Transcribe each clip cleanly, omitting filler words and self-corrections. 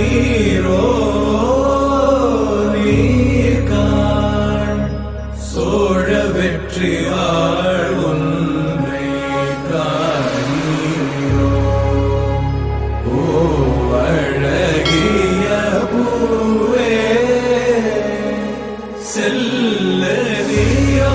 நீரோ நீர்கான் சோழ வெற்றி ஆள் ஒன்றை காணீரோ ஓ அழகிய பூவே செல்லதியோ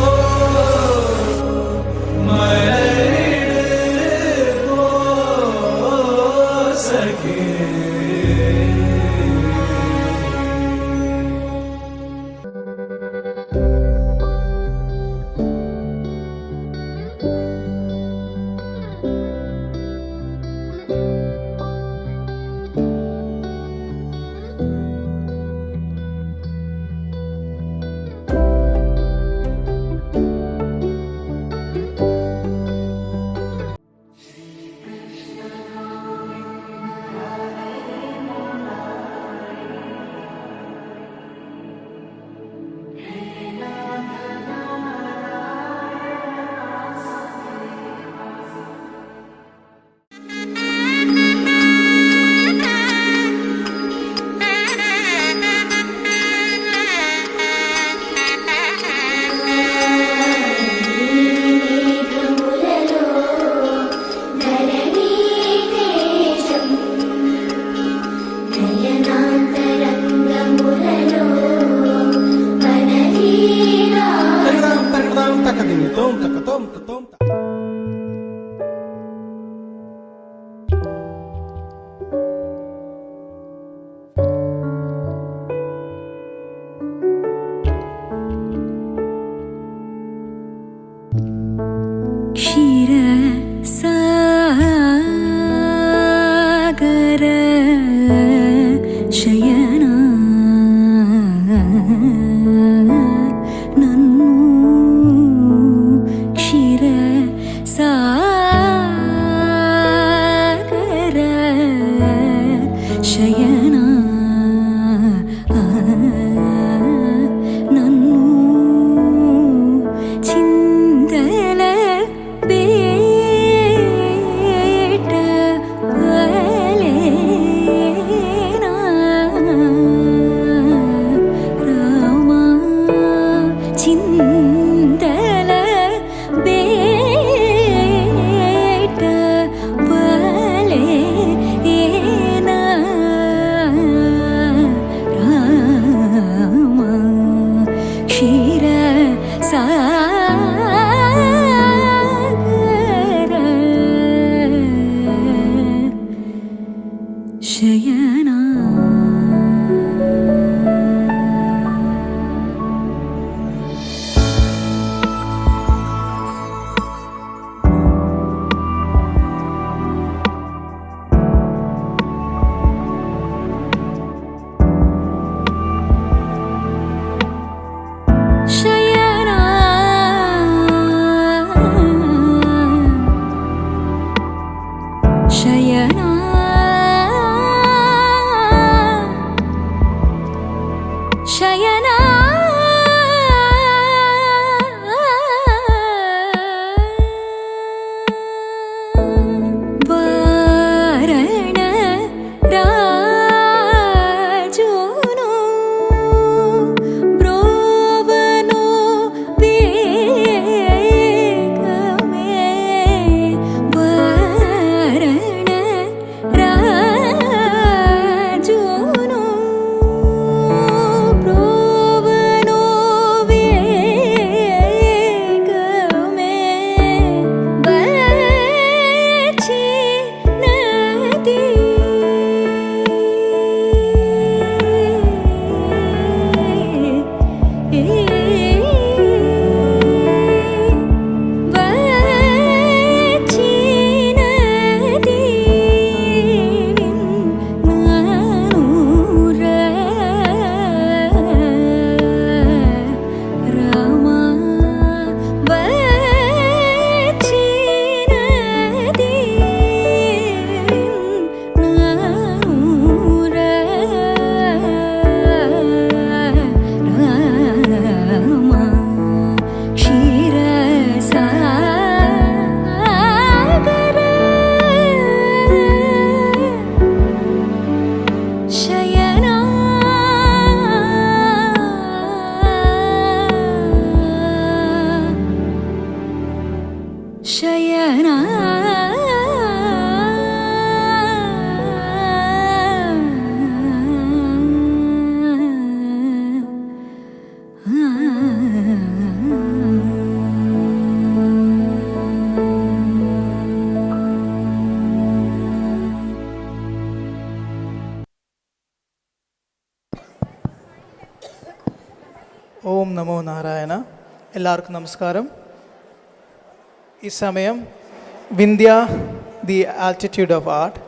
ഓം നമോ നാരായണ. എല്ലാവർക്കും നമസ്കാരം. ഈ സമയം Vindhya the altitude of art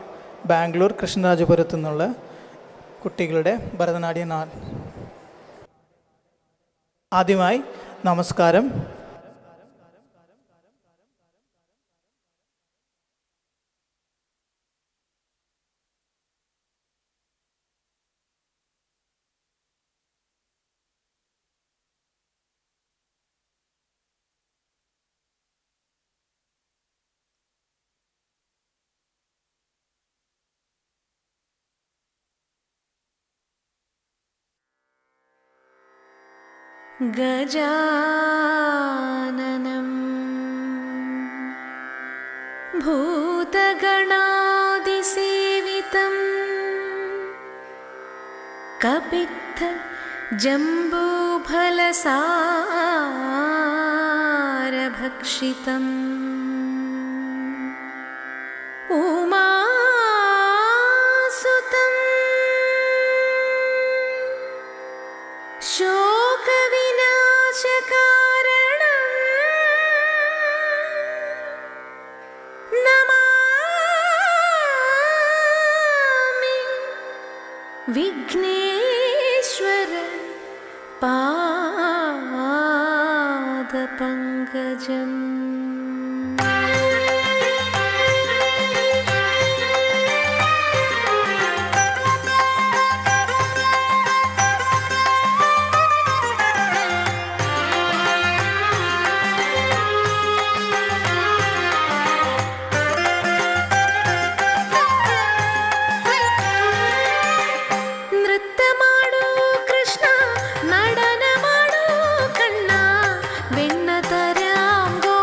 Bangalore കൃഷ്ണരാജപുരത്തു നിന്നുള്ള കുട്ടികളുടെ ഭരതനാട്യം. ആദ്യമായി നമസ്കാരം. ഗജാനനം ഭൂതഗണാദിസേവിതം കപിത്ത ജംബൂഫലസാരഭക്ഷിതം ഉമാസുതം ശോകവിനാശകാരണം നമാമി വിഘ്നേശ്വര പാദപങ്കജം. നടനമാടൂ കണ്ണ വെണ്ണ തരാം ഗോ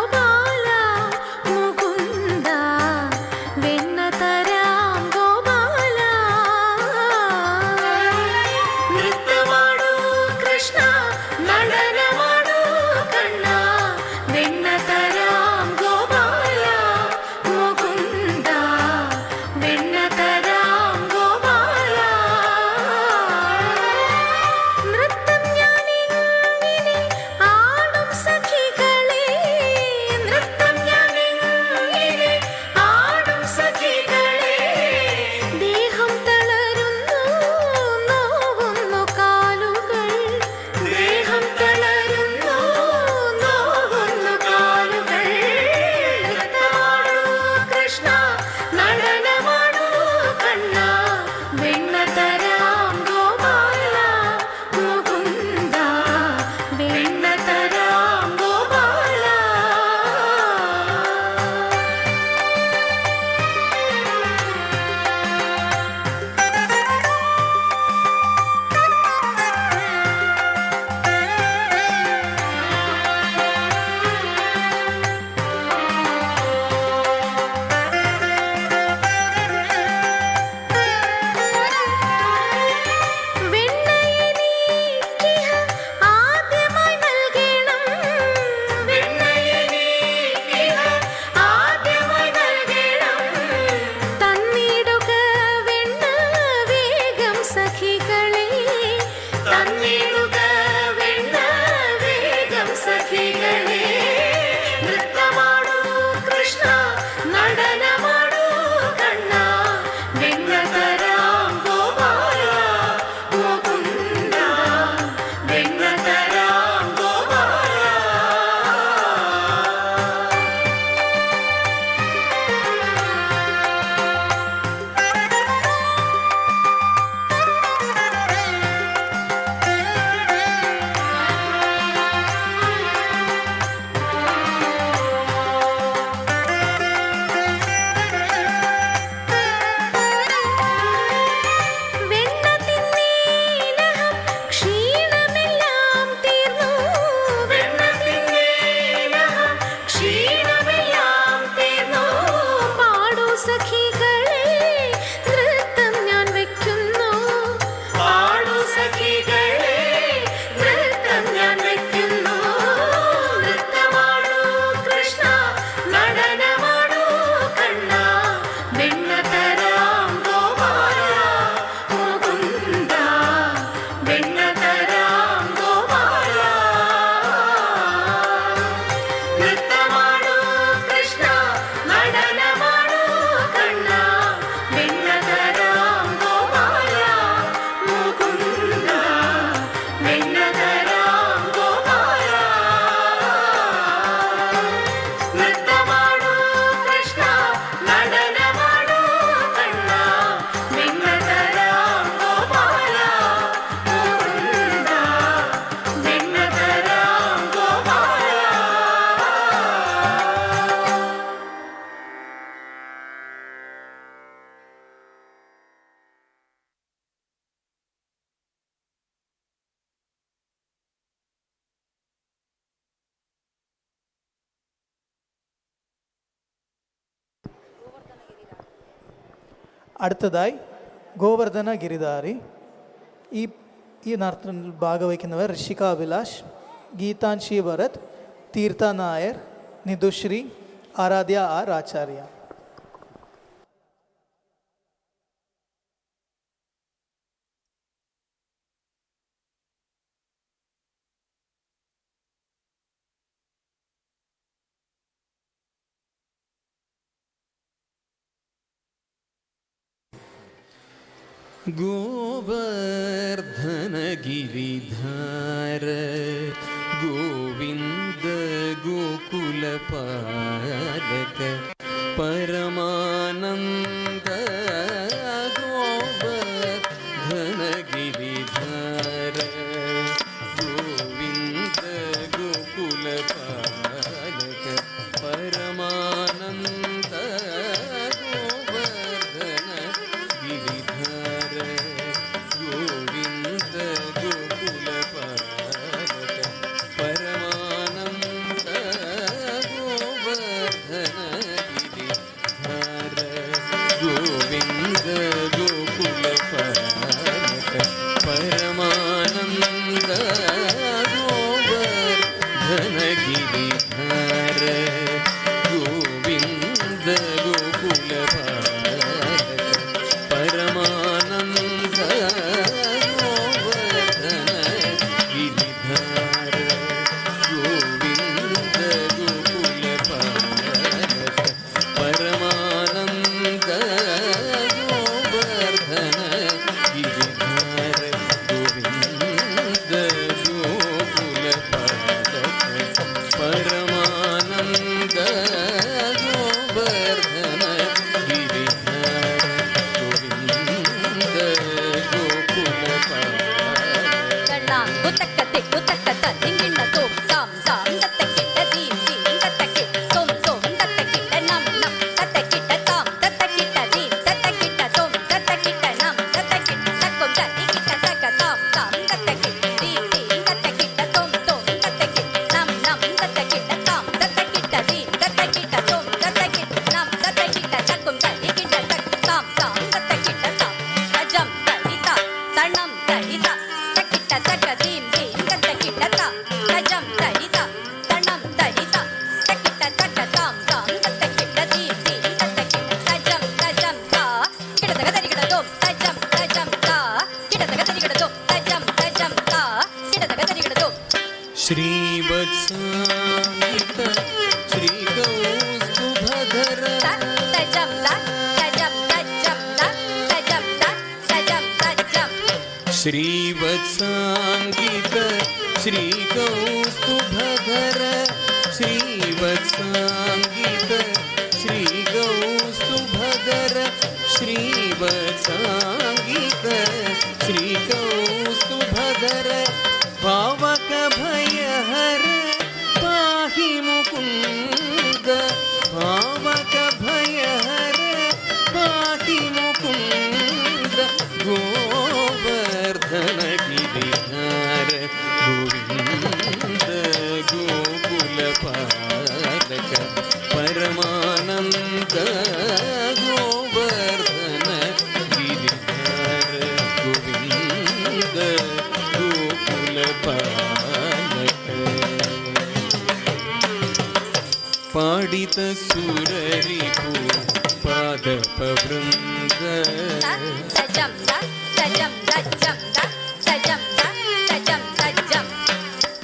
അടുത്തതായി ഗോവർദ്ധന ഗിരിധാരി. ഈ നർത്തനത്തിൽ ഭാഗവഹിക്കുന്നവർ ഋഷിക അഭിലാഷ്, ഗീതാൻഷി ഭരത്, തീർത്ഥ നായർ, നിതുശ്രീ, ആരാധ്യ ആർ ആചാര്യ. गोवर्धनगिरिधार गोविन्द गोकुलपालक परमानन्द गोवर्धनगिरिधार गोविन्द गोकुलपालक परमानन्द श्रीवत्सान्वित श्रीकौस्तुभधर श्रीवत्सान्वित श्रीकौस्तुभधर श्रीवत्सान्वित श्रीकौस्तुभधर श्रीवत्सान्वित श्रीकौस्तुभधर पावक भयहर पाहि मुकुन्द पावक भयहर पाहि मुकुन्द गोवर्धन गिरिधार गोविन्द गोकुलपालक परमानन्द गोवर्धन गिरिधार गोविन्द पाडित सुररिपु पादपवृन्द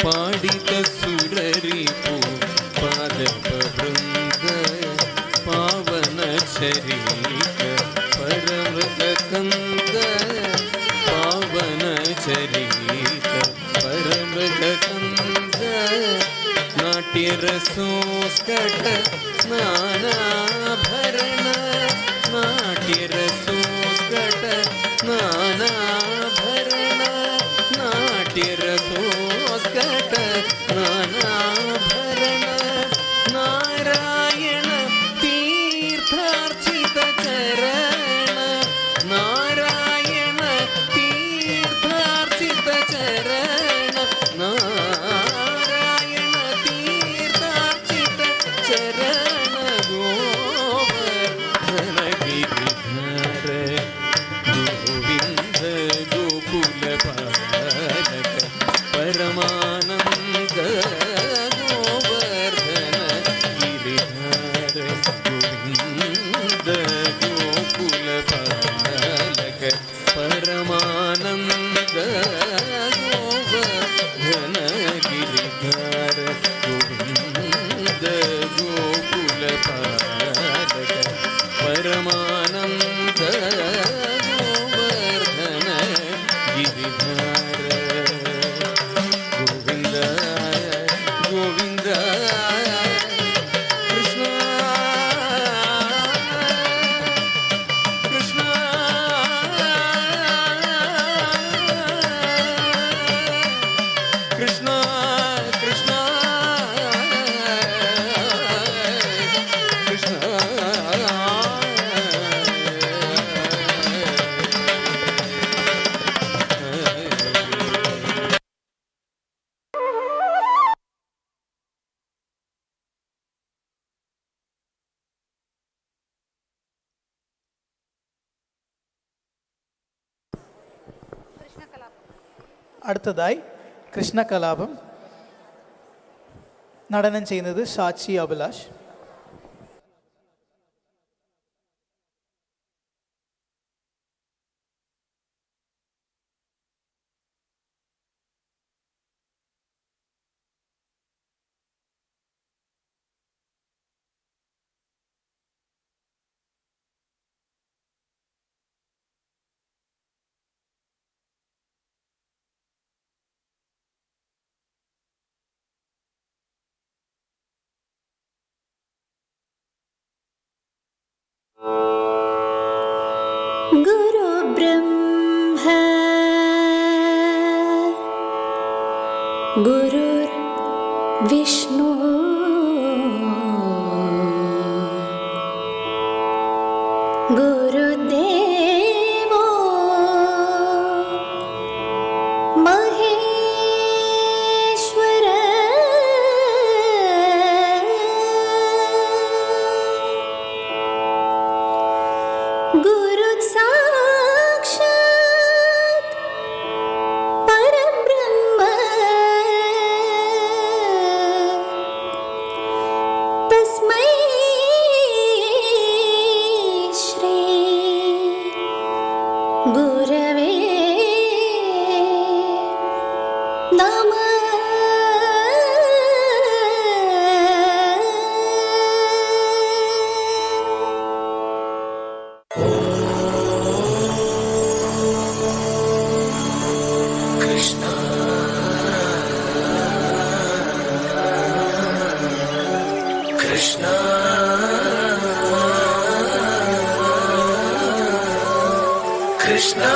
पाडित सुररिपु पादपवृन्द पावन चरित परमृगकन्द पावन चरित परमृगकन्द नाट्यरसोस्कट नानाभरण नाट्यरसोस्कट नानाभरण नाट्यरसोस्कट नानाभरण नारायण तीर्थार्चित चरण नारायण तीर्थार्चित चरण नारायण तीर्थार्चित चरण गो परमानंद गोवर्धन गिरिधर गोविंद गोकुल पालक परमानंद गोवर्धन गिरिधर गोविंद गोविंद कृष्ण कृष्ण कृष्ण कृष्ण कृष्ण അടുത്തതായി കൃഷ്ണകലാപം നടനം ചെയ്യുന്നത് സാക്ഷി അഭിലാഷ്. गुरु ब्रह्मा गुरुर्विष्णु गुरुदेवो महेश्वर गुरु साक्षात् परब्रह्म तस्मै श्री गुरवे Krishna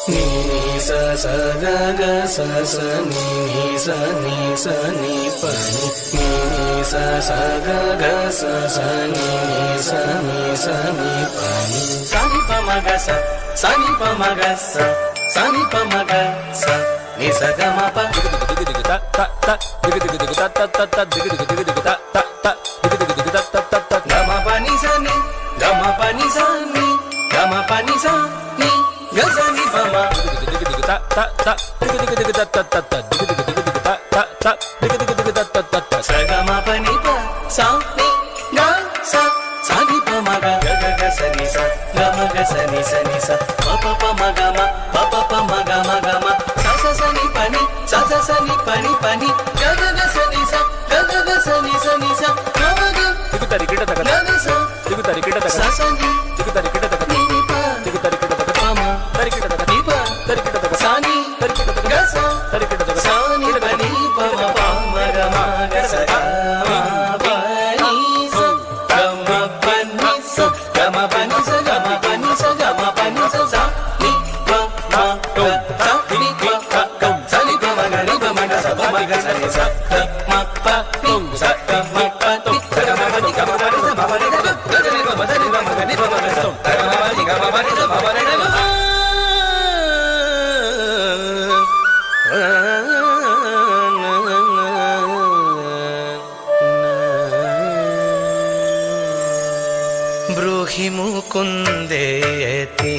ni sa sa ga ga sa sa ni sa ni sa ni pa ni sa sa ga ga sa sa ni sa ni pa ni sa ni pa ma ga sa ni pa ma ga sa ni pa ma ga sa ni sa ga ma pa ta ta ta ta ta ta ta ta ta gama pani sa ni gama pani sa ni gama pani sa ni ga sa ni pa ma ta ta ta ta ta ta sa gama pani pa sa ni ga sa ni pa ma ga ga ga sa ni sa gama ga sa ni sa pa pa pa ma ga ma pa pa pa ma ga ma sa sa ni pa ni sa sa ni pa ni ga ga ga sa ni sa ga ga ga sa ni sa ma ma ga tari kita taka ga ga sa tari kita taka sa sa ni tari kita taka ni pa tari kita taka pa ma tari kita taka ni pa tari kita taka sa ni tari kita taka ga sa tari kita taka sa ni pa ni pa ma ga sa ga ma pa ni sa ga ma pa ni sa ga ma pa ni sa ga ma pa ni sa ga ma pa ni sa sa ni pa ma ga sa ni pa ga sa ni pa ma ga sa pa ma ga sa ni sa ga ma pa ni sa ga ma pa ni sa ga ma pa ni ga ma pa ni sa ma pa ni ga ga ni pa ma da ni pa ma ga ni pa ma ga sa ga ma pa ni ga ma pa ni sa ma pa ni ga ब्रूहि मुकुन्देति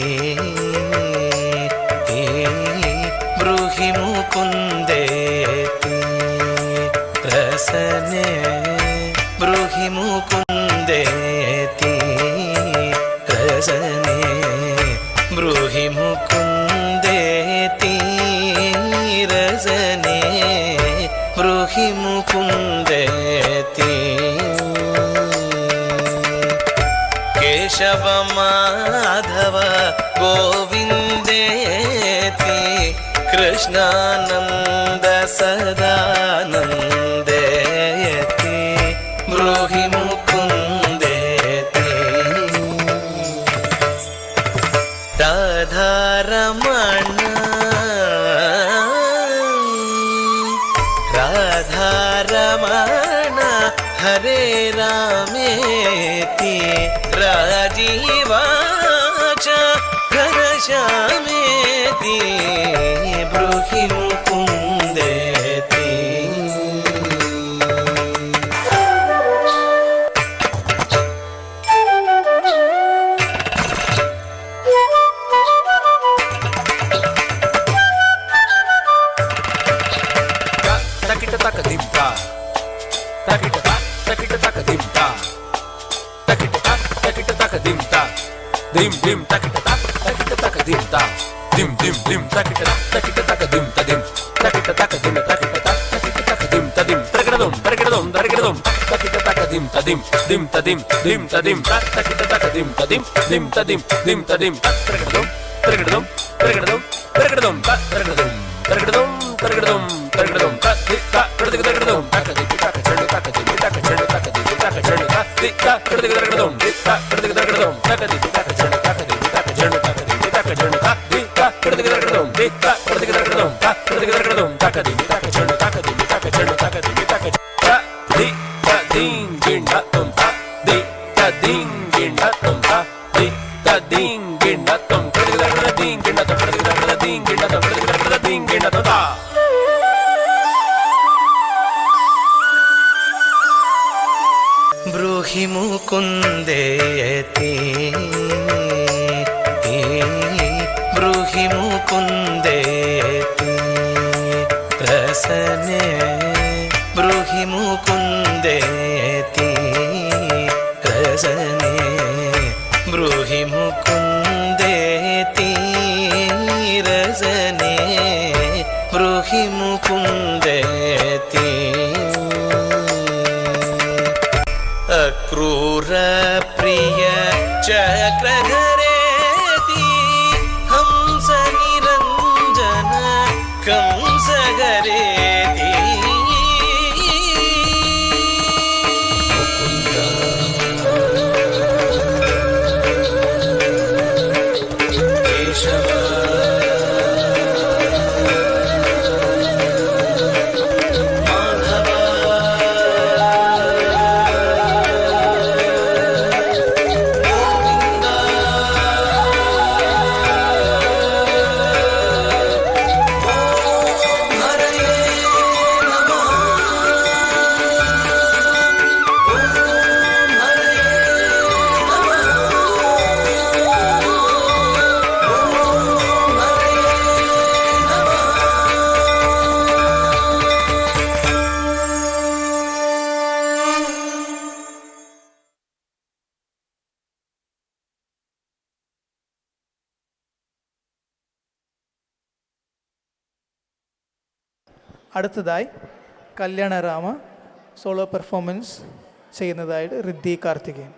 ब्रूहि मुकुन्देति रसने ब्रूहि मुकुन्देति रसने ब्रूहि मुकुन्देति रसने ब्रूहि मुकुन्देति केशव माधव गोविन्देति कृष्णानन्द सदानन्देति ब्रूहि मुकुन्देति राधारमण राधारमण हरे रामेति राजीवाच घनश्यामेति ब्रूहि मुकुन्देति takita taka dimta takita taka dimta takita taka dimta dim dim takita taka dimta dim dim dim takita taka dimta dim takita taka dimta takita taka dimta dim targadum takita taka dimta dim dim ta dim takita taka dimta dim ta dim targadum ब्रूहि मुकुन्देति ब्रूहि मुकुन्देति रसने ब्रूहि मुकुन्देति रसने ब्रूहि मुकुन्देति रसने ब्रूहि मुकुन्देति अक्रूर प्रिय चक्रधरेति हंस निरञ्जन कंसहरेति केशव അടുത്തതായി കല്യാണരാമ solo performance ചെയ്യുന്നതായിട്ട് റിദ്ധി കാർത്തികേയൻ.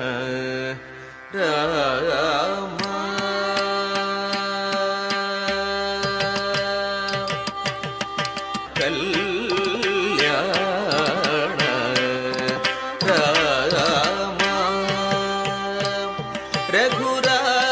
कल्याण राम कल्याण राम रघुराई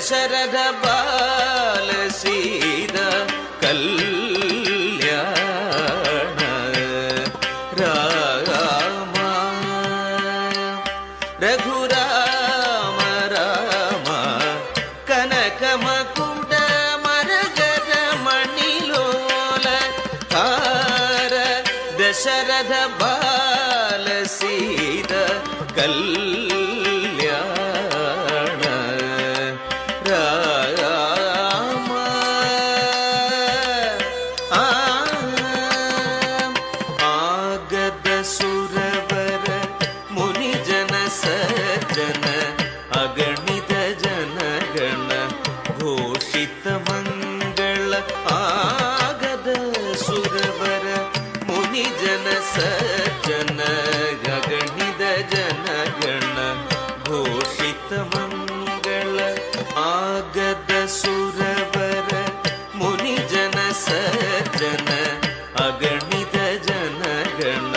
ದಶರಥ ಬಾಲ ಸೀತಾ ಕಲ್ಯಾಣ ರಾಮ ರಘುರಾಮ ರಾಮ ಕನಕ ಮಕುಟ ಮರಗದ ಮಣಿಲೋಲ ಹಾರ ದಶರಥ ಬಾಲ ಸೀತಾ ಕಲ್ಯಾಣ ರಾಮ ಆಗದ ಸುರವರ ಮುನಿಜನ ಸಜ್ಜನ ಅಗಣಿತ ಜನಗಣ ಘೋಷಿತ ಮಂಗಳ ಆಗದ ಸುರವರ ಮುನಿಜನ ಸಜ್ಜನ ಅಗಣಿತ ಜನಗಣ ಘೋಷಿತ ಮಂಗಳ ಆಗದ ಸುರವರ ಮುನಿಜನ ಸಜ್ಜನ ಅಗಣಿತ ಜನಗಣ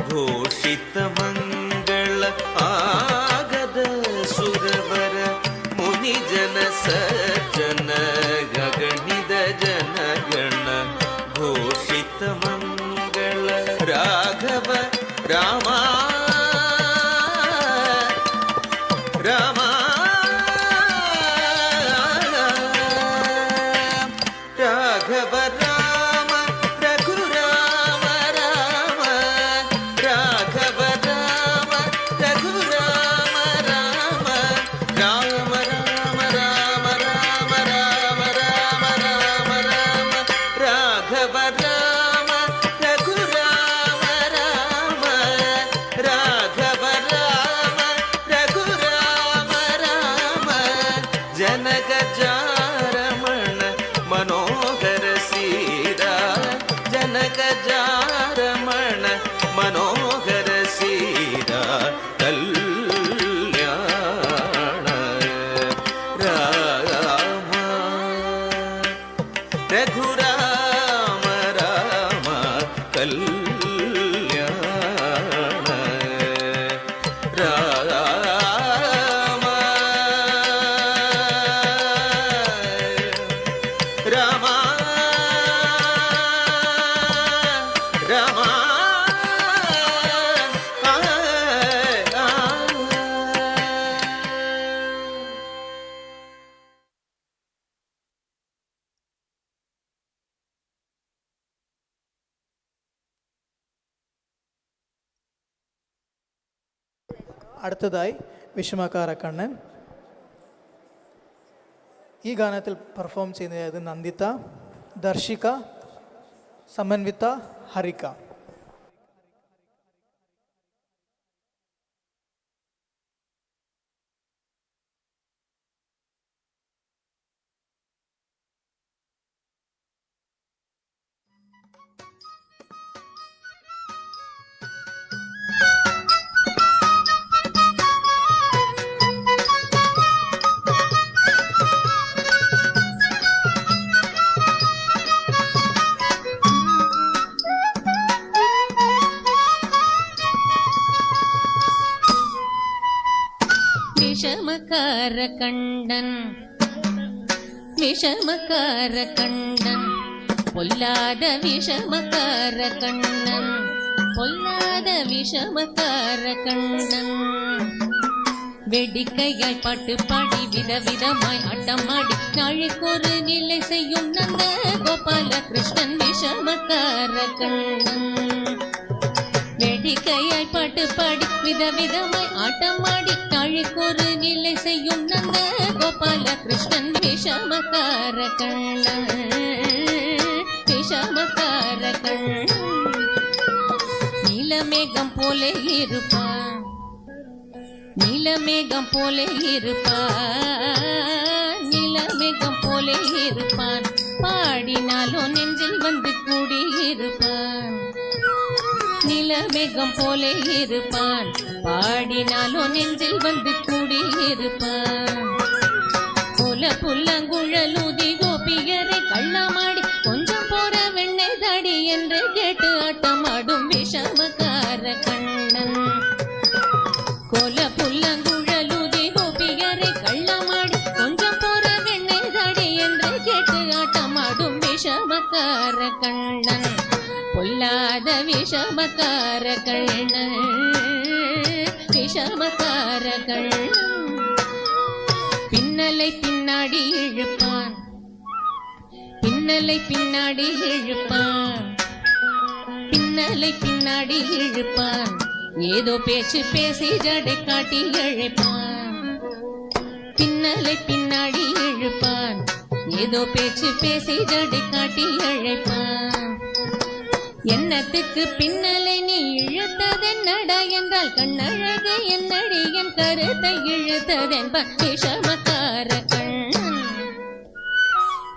ಘೋಷಿತ ಮಂಗಳ ಆಗದ ಸುರವರ ಮುನಿಜನ ಸಜ್ಜನ ಗಗಣಿತ ಜನಗಣ ಘೋಷಿತ ಮಂಗಳ ರಾಘವ ರಾಮ ರಾಮ ರಾಘವ ರಾಮ ರಘುರಾಮ ರಾಮ ರಾಘವ ರಾಮ ರಘುರಾಮ ರಾಮ ರಾಮ ರಾಮ ರಾಮ ರಾಮ ರಾಮ ರಾಮ ರಾಮ ರಾಮ ರಾಘವ ರಾಮ ರಘುರಾಮ ರಾಮ ರಾಘವ ರಾಮ ರಘುರಾಮ ರಾಮ ಜನಕ ಜಾರಮಣ ಮನೋಹರ ಸೀರಾ ಜನಕ ಜಾರಮಣ ಮನೋಹರ ಸೀರಾ ಕಲ್ಯಾಣ ರಾಮ ರಘುರಾಮ ರಾಮ ಕಲ್ಯಾಣ ರಾಮ ರಾಮ ರಾಮ അടുത്തതായി വിഷമക്കാര കണ്ണൻ. ഈ ഗാനത്തിൽ പെർഫോം ചെയ്യുന്നത് നന്ദിത, ദർശിക, സമന്വിത, ഹരിക. விஷமக்கார கண்டன் விஷமக்கார கண்டன் பொல்லாத விஷமக்கார கண்ணன் பொல்லாத விஷமக்கார கண்ணன் வேடிக்கையாய் பாட்டு பாடி விதவிதமாய் ஆட்டமாடி நாளைக்கொரு நிலை செய்யும் நந்த கோபால கிருஷ்ணன் விஷமக்கார கண்ணன் வேடிக்கையாய் பாட்டு பாடி விதவிதமாய் ஆட்டமாடி நாளைக்கொரு நிலை செய்யும் நந்த கோபால கிருஷ்ணன் விஷமக்கார கண்ணன் விஷமக்கார கண்ணன் நீலமேகம் போலே இருப்பான் நீலமேகம் போலே இருப்பான் நீலமேகம் போலே இருப்பான் பாடினாலும் நெஞ்சில் வந்து கூடியிருப்பான் நீலமேகம் போலே இருப்பான் பாடினாலும் நெஞ்சில் வந்து கூடியிருப்பான் புல புல்லங்குழலூதி கோபியரை கள்ளமாடி கொஞ்சம் போற வெண்ணெய் தாடி என்று கேட்டு ஆட்டமாடும் விஷமக்கார கண்ணன் கோல புல்லங்குழலூதி கோபியரை கள்ளமாடி கொஞ்சம் போற விஷமக்கார கண்ணன் விஷமக்கார கண்ணன் பின்னலை பின்னாடி இழுப்பான் பின்னலை பின்னாடி இழுப்பான் பின்னலை பின்னாடி இழுப்பான் ஏதோ பேச்சு பேசி ஜடை காட்டி இழைப்பான் பின்னலை பின்னாடி இழுப்பான் ஏதோ பேச்சு பேசி ஜடை காட்டி இழைப்பான் என்னத்துக்கு பின்னலை நீ இழுத்ததென்னடா என்றால் கண்ணழகு என்னடி என் கருத்தை இழுத்ததென்பான் விஷமக்கார கண்ணன்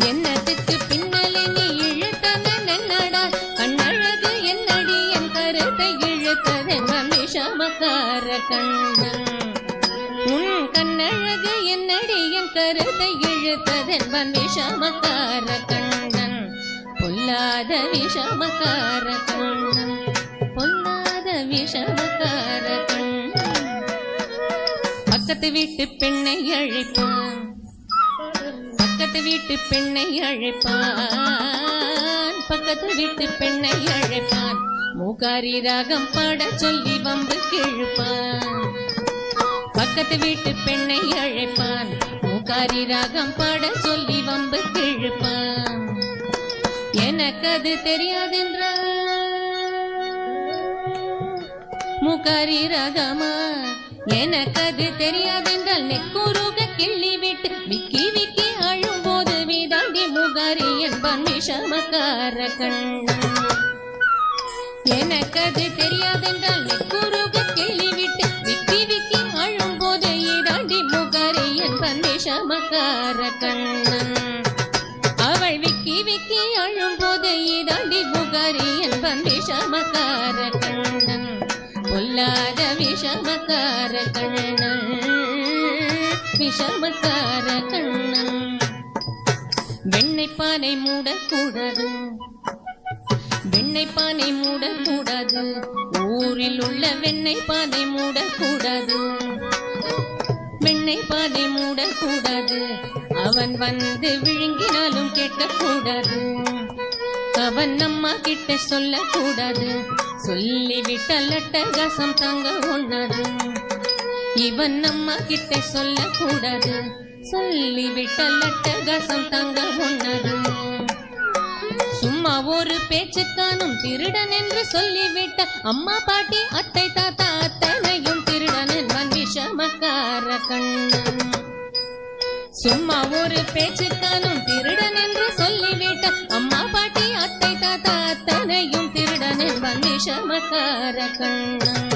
என்னத்துக்கு பின்னலை நீ இழுத்ததென்னடா கண்ணழகு என்னடி என் கருத்தை இழுத்ததென்பான் விஷமக்கார கண்ணன் உன் கண்ணழகு என்னடி என் கருத்தை இழுத்ததென்பான் விஷமக்கார கண்ணன் பொல்லாத விஷமக்கார கண்ணன் பொல்லாத விஷமக்கார கண்ணன் பக்கத்து வீட்டு பெண்ணை அழைப்பான் பக்கத்து வீட்டு பெண்ணை அழைப்பான் பக்கத்து வீட்டு பெண்ணை அழைப்பான் மூகாரி ராகம் பாட சொல்லி வம்பு கிழுப்பான் பக்கத்து வீட்டு பெண்ணை அழைப்பான் மூகாரி ராகம் பாட சொல்லி வம்பு கிழுப்பான் எனக்கு அது தெரியாதென்றால் மூகாரி ராகமா எனக்கு அது தெரியாதென்றால் நெக்குருக கிள்ளி விட்டு விக்கி விக்கி அழும் போது வீதாண்டி மூகாரி என்பான் விஷமக்கார கண்ணன் எனக்கு அது தெரியாதென்றால் நெக்குருக கிள்ளி விட்டு விக்கி விக்கி அழும் போது வீதாண்டி மூகாரி என்பான் விஷமக்கார கண்ணன் அவள் விக்கி விக்கி அழும் போது இதாண்டி புகாரி என்பன் விஷமக்கார கண்ணன் பொல்லாத விஷமக்கார கண்ணன் விஷமக்கார கண்ணன் வெண்ணெய் பானை மூடக்கூடாது வெண்ணெய் பானை மூடக்கூடாது ஊரில் உள்ள வெண்ணெய் பானை மூடக்கூடாது வெண்ணெய் பானை மூடக்கூடாது அவன் வந்து விழுங்கினாலும் கேட்கக்கூடாது அவன் அம்மா கிட்ட சொல்லக்கூடாது சொல்லிவிட்டால் அட்டகாசம் தாங்க ஒண்ணாது இவன் அம்மா கிட்ட சொல்லக்கூடாது சொல்லிவிட்டால் அட்டகாசம் தாங்க ஒண்ணாது சும்மா ஒரு பேச்சுக்கானும் திருடன் என்று சொல்லிவிட்ட அம்மா பாட்டி அத்தை தாத்தா அத்தனையும் திருடன் என்பான் விஷமக்கார கண்ணன் சும்மா ஒரு பேச்சுக்கானும் திருடன் என்று சொல்லிவிட்ட அம்மா பாட்டி அத்தை தாத்தா அத்தனையும் திருடன் என்பான் விஷமக்கார கண்ணன்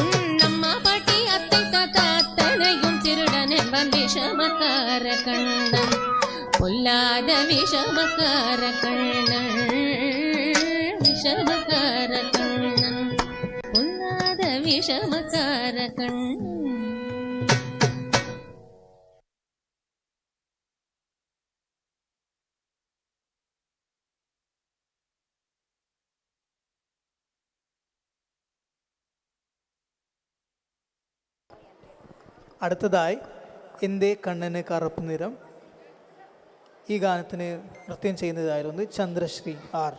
உன் அம்மா பாட்டி அத்தை தாத்தா அத்தனையும் திருடன் என்பான் விஷமக்கார கண்ணன் பொல்லாத விஷமக்கார கண்ணன் விஷமக்கார கண்ணன் பொல்லாத விஷமக்கார கண்ணன் അടുത്തതായി എന്തേ കണ്ണന് കറുപ്പ് നിറം ഈ ഗാനത്തിന് നൃത്തം ചെയ്യുന്നതായിരുന്നു ചന്ദ്രശ്രീ ആർ.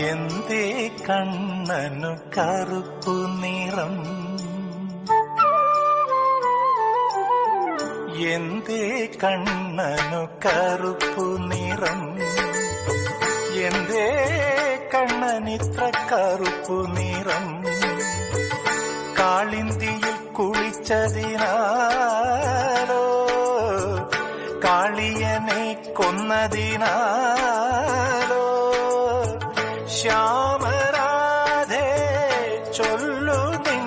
എന്തേ കണ്ണനു കറുപ്പു നിറം എന്തേ കണ്ണനു കറുപ്പു നിറം എന്തേ കണ്ണനിത്ര കറുപ്പു നിറം കാളിന്തിയിൽ കുളിച്ചതിനാലോ കാളിയനെ കൊന്നതിനാലോ ശ്യാമരാധേ ചൊല്ലു നിൻ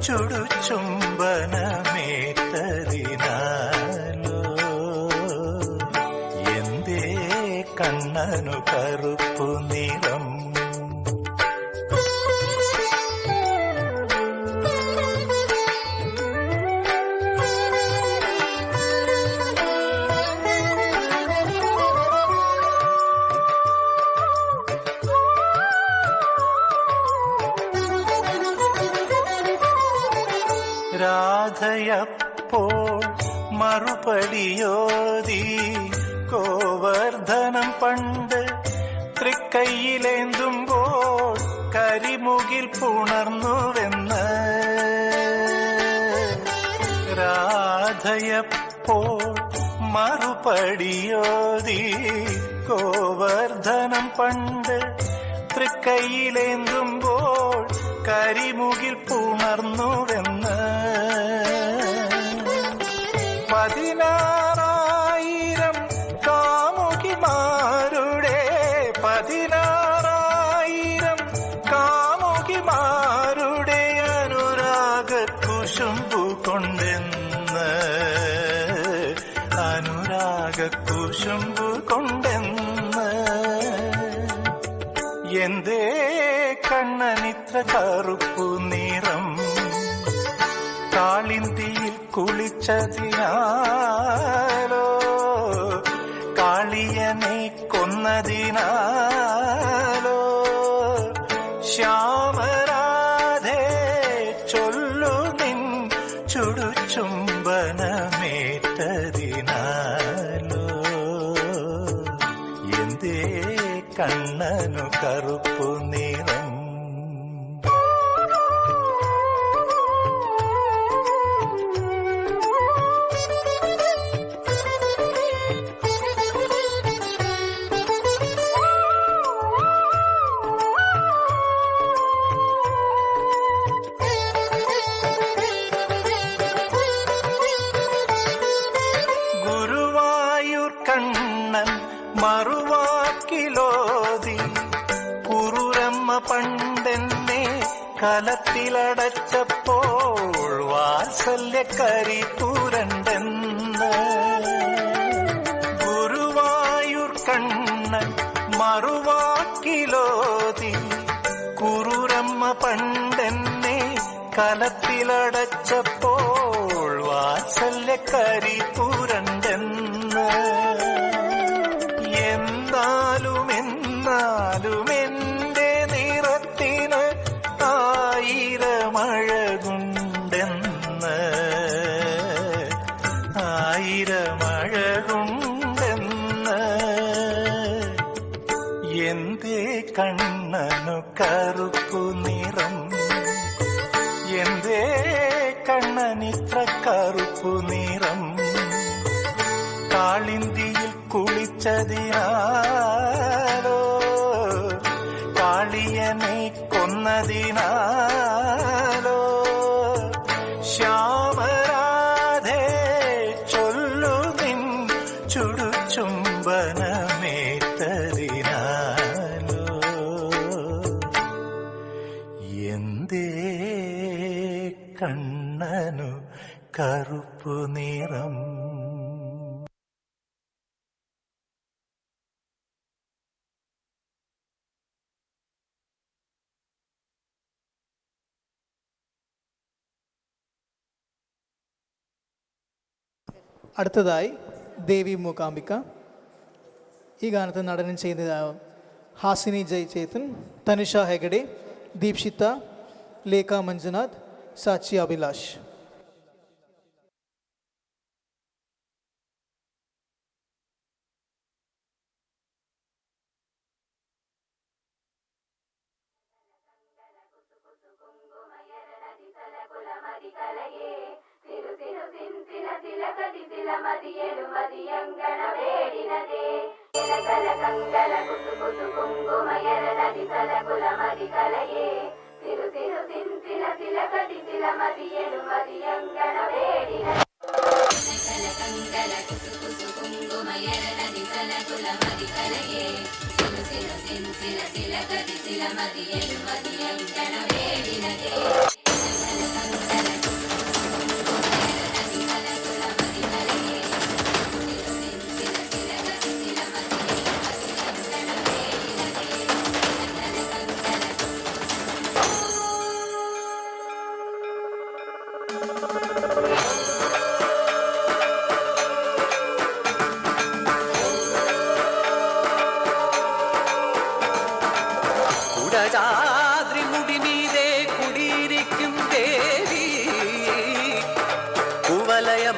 ചുടുചുംബനമേറ്റതിനാലോ എന്തേ കണ്ണനു കറുപ്പു നിറം മറുപടിയോതി ഗോവർദ്ധനം പണ്ട് തൃക്കൈയിലേന്തുമ്പോൾ കരിമുകിൽ പുണർന്നുവെന്ന് രാധയപ്പോൾ മറുപടിയോതി ഗോവർദ്ധനം പണ്ട് തൃക്കൈയിലേന്തുമ്പോൾ കരിമുകിൽ പുണർന്നുവെന്ന് 16,000 കാമുകിമാരുടെ 16,000 കാമുകിമാരുടെ അനുരാഗ കുശുമ്പു കൊണ്ടെന്ന് അനുരാഗ കുശുമ്പു കൊണ്ടെന്ന് എന്തേ കണ്ണനിത്ര കറുപ്പു നിറം കാളിന്തിയിൽ കുളിച്ചതിനാലോ കാളിയനെ കൊന്നതിനാലോ ശ്യാമരാധേ ചൊല്ലു നിൻ ചുടുചുംബനമേറ്റതിനാലോ എന്തേ കണ്ണനു കറുപ്പു നിറം കണ്ണൻ മറുവാക്കിലോതി കുറുരമ്മ പണ്ടെന്നെ കലത്തിലടച്ചപ്പോൾ വാത്സല്യക്കരി പുരണ്ടെന്ന് ഗുരുവായൂർ കണ്ണൻ മറുവാക്കിലോതി കുറുരമ്മ പണ്ടെന്നെ കലത്തിലടച്ചപ്പോൾ വാത്സല്യക്കരി പുരണ്ടെന്ന് എന്നാലും എന്റെ നിറത്തിന് 1000 അഴകുണ്ടെന്ന് 1000 അഴകുണ്ടെന്ന് എന്തേ കണ്ണനു കറുപ്പു നിറം എന്തേ കണ്ണനിത്ര കറുപ്പു നിറം കാളിന്തിയിൽ കുളിച്ചതിനാലോ കാളിയനെ കൊന്നതിനാലോ ശ്യാമരാധേ ചൊല്ലു നിൻ ചുടുചുംബനമേറ്റതിനാലോ എന്തേ കണ്ണനു കറുപ്പു നിറം അടുത്തതായി ദേവി മൂകാംബിക. ഈ ഗാനത്ത് നടനം ചെയ്യുന്നത് ഹാസിനി ജയ് ചേതൻ, തനുഷ ഹെഗഡെ, ദീപ്ഷിത, ലേഖ മഞ്ജുനാഥ്, സാക്ഷി അഭിലാഷ്.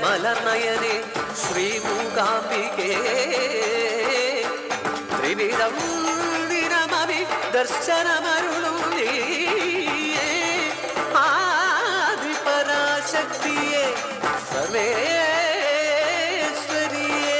മലർനയനെ ശ്രീമൂകാംബികേ ത്രിവിധം ദിനമവി ദർശനമരുളും നീയേ ആദിപരാശക്തിയെ സർവേശ്വരിയേ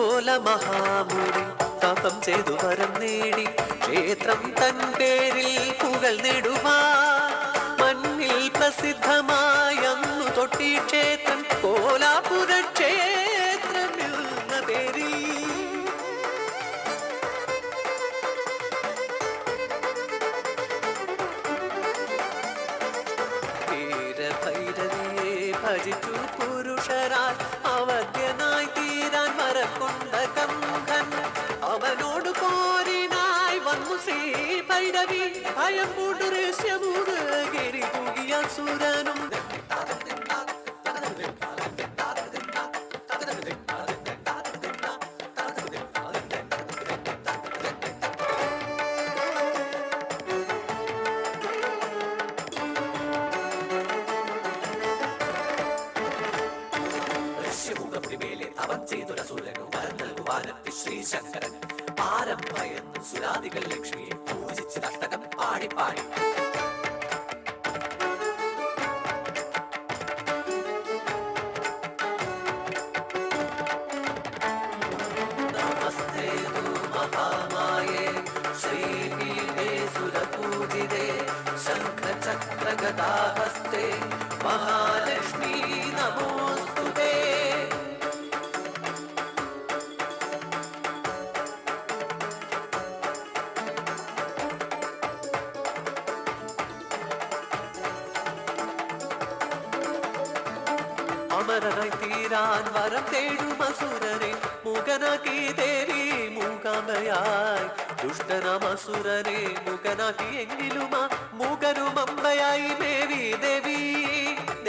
കോലമഹാമുനി തപം ചെയ്തു വരം നേടി ക്ഷേത്രം തൻ പേരിൽ പുകൾ നെടുവാൻ മണ്ണിൽ പ്രസിദ്ധമായന്നു തൊട്ടി ക്ഷേത്രം കോലാപുര ക്ഷേത്രം എന്ന പേരിൽ ഭൈരവിയെ ഭജിച്ചു പുരുഷരാൽ അവധ്യനായി തീരാൻ മരക്കൊണ്ട കന്ധൻ അവനോട് പോരിനായി വന്നു ശ്രീ ഭൈരവി ഭയം പൂണ്ടു രഹസ്യമൂട് ഗിരി തൂകിയ സുരനും ശ്രീശങ്കരൻ പാരം ഭയന്നു സുരാദികൾ ലക്ഷ്മിയെ പൂജിച്ച് നഷ്ടകം പാടി പാടി നമസ്തേ മഹാമായേ ശ്രീപീഠേ സുരപൂജിതേ ശംഖചക്രഗദാഹസ്തേ മഹാലക്ഷ്മീ നമോസ്തുതേ അമരനായി തീരാൻ വരം തേടും അസുരനെ മുഖനാക്കി ദേവി മൂകാംബയായി ദുഷ്ടനാമസുരനെ മുഖനാക്കി എങ്കിലും മുഖനും അമ്പയായി മേവി ദേവി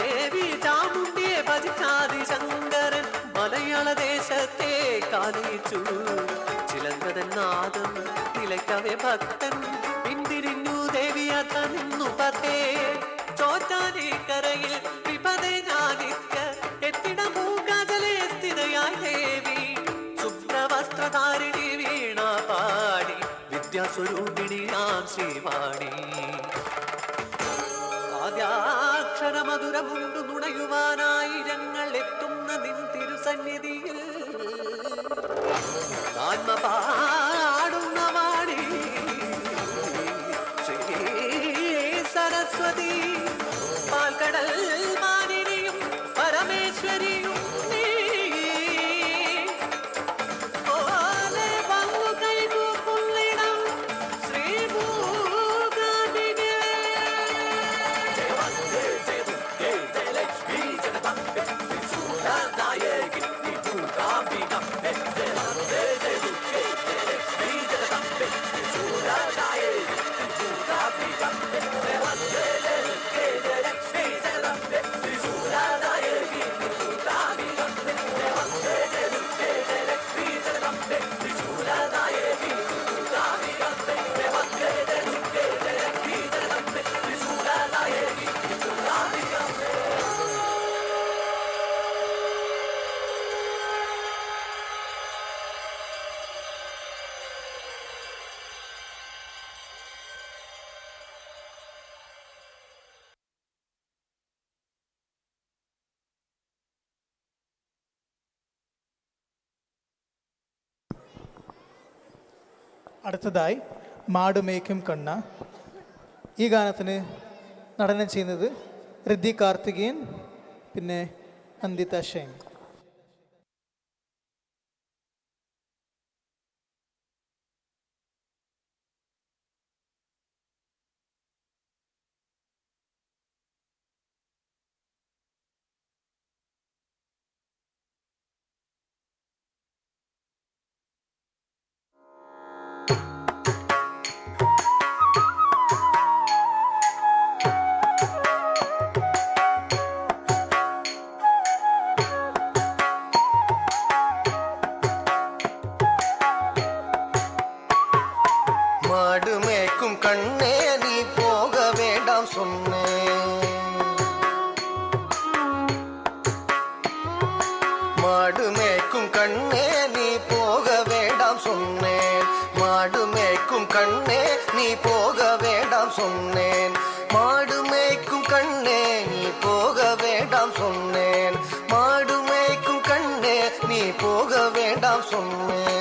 ദേവി ചാമുണ്ടിയെ ഭജിച്ചാതി ശങ്കരൻ മലയാള ദേശത്തെ കാലയിച്ചു ചിലങ്കതൻ നാദം നിലയ്ക്കവേ ഭക്തൻ പിന്തിരിഞ്ഞു ദേവി അത നിന്നു പതേ ചോറ്റാനേ കരയിൽ വിപതേ ഞാനിക്ക എത്തിട മൂകാജലേ സ്ഥിതയായി ദേവി ശുഭ്രവസ്ത്രധാരിണി വീണ പാടി വിദ്യാസ്വരൂപിണി നാം ശ്രീവാണി ആദ്യാക്ഷരമധുരമുണ്ടു നുണയുവാനായിരങ്ങൾ എത്തുന്ന നിൻ തിരുസന്നിധിയിൽ ആത്മ പാടുന്ന വാണി ശ്രീ സരസ്വതി പാൽക്കടൽ മാനിനിയും പരമേശ്വരിയും നീ ഓലെ വന്നു കൈകൂപ്പുള്ളിടം ശ്രീ മൂകാംബികേ ജയലക്ഷ്മി ജഗദംബെ ത്രിശൂലനായകി മൂകാംബിക ജയലക്ഷ്മി ജഗദംബെ ത്രിശൂലനായകി മൂകാംബിക അടുത്തതായി മാടുമേക്കും കണ്ണ. ഈ ഗാനത്തിന് നടനം ചെയ്യുന്നത് ഋദ്ധി കാർത്തികേയൻ, പിന്നെ അന്തിത ഷൈൻ. மாடு மேய்க்கும் கண்ணே நீ போக வேண்டாம் சொன்னேன். மாடு மேய்க்கும் கண்ணே நீ போக வேண்டாம் சொன்னேன். மாடு மேய்க்கும் கண்ணே நீ போக வேண்டாம் சொன்னேன். மாடு மேய்க்கும் கண்ணே நீ போக வேண்டாம் சொன்னேன். மாடு மேய்க்கும் கண்ணே நீ போக வேண்டாம் சொன்னேன்.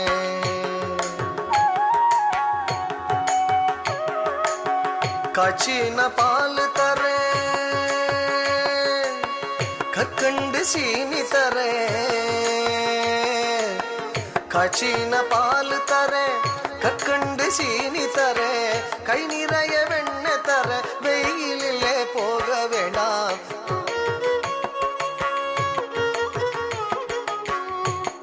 காய்ச்சின பால் தரேன், கற்கண்டு சீனி தரேன். காய்ச்சின பால் தரேன், கற்கண்டு சீனி தரேன். கை நிறைய வெண்ணெய் தர, வெயிலிலே போக வேண்டாம்.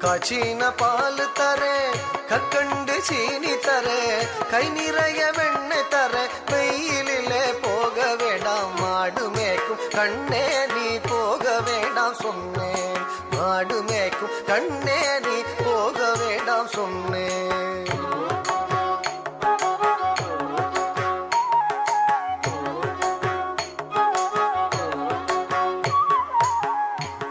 காய்ச்சின பால் தரேன், கற்கண்டு சீனி தரேன். கை நிறைய வெண்ணெய் தர, வெயிலிலே போக வேண்டாம். மாடு மேய்க்கும் கண்ணே நீ போக வேண்டாம் சொன்னேன். மாடு மேய்க்கும் கண்ணே நீ போக வேண்டாம் சொன்னேன்.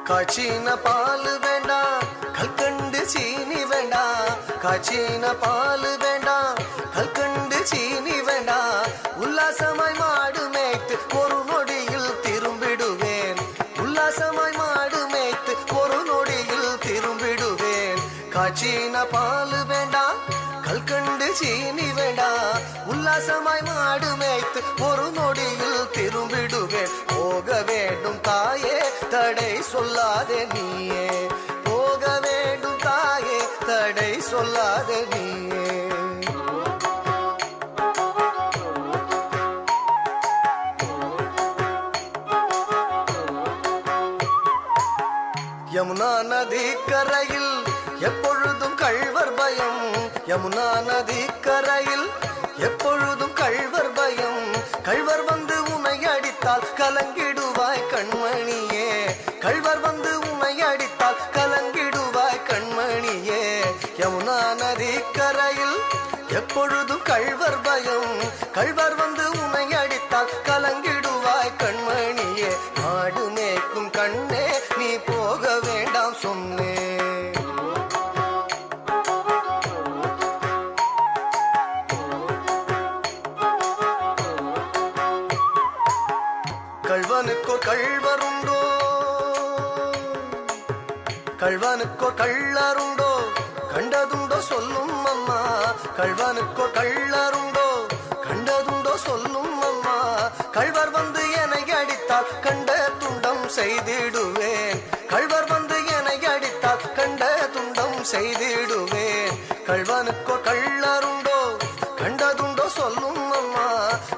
காய்ச்சின பால் வேண்டாம், கல்கண்டு சீனி வேண்டாம். காய்ச்சின பால் வேண்டாம், கல்கண்டு சீனி வேண்டாம். உல்லாசமாய் மாடு மேய்த்து ஒரு நொடியில் திரும்பிடுவேன். உல்லாசமாய் மாடு மேய்த்து ஒரு நொடியில் திரும்பிடுவேன். காய்ச்சின பால் வேண்டாம், கல்கண்டு சீனி வேண்டாம். உல்லாசமாய் மாடு மேய்த்து ஒரு நொடியில் திரும்பிடுவேன். போக வேண்டும் தாயே, தடை சொல்லாதே நீயே. போக வேண்டும் தாயே, தடை சொல்லாதே நீயே. யமுனா நதி கரையில் எப்பொழுதும் கள்வர் பயம். யமுனா நதி கரையில் எப்பொழுதும் கள்வர் பயம். கள்வர் வந்து உன்னை அடித்தால் கலங்கிடுவாய் கண்மணியே. கள்வர் வந்து உன்னை அடித்தால் கலங்கிடுவாய் கண்மணியே. யமுனா நதி கரையில் எப்பொழுதும் கள்வர் பயம். கள்வர் வந்து உன்னை அடித்தால் கலங்கிடுவாய் கண்மணியே. மாடு மேய்க்கும் கண்ணே நீ போக வேண்டாம் சொன்னேன். கள்வனுக்கோ கள்வருண்டோ, கள்வனுக்கோ கள்ளருண்டோ, கண்டதுண்டோ சொல்லும் அம்மா. கள்வனுக்கோ கள்ளருண்டோ, கண்டதுண்டோ சொல்லும் அம்மா. கள்வர் வந்து என்னை அடித்தால் கண்ட துண்டம் செய்திடுவேன். கள்வர் வந்து என்னை அடித்தால் கண்ட துண்டம் செய்திடுவேன். கள்வனுக்கோ கள்ளருண்டோ, கண்டதுண்டோ சொல்லும் அம்மா.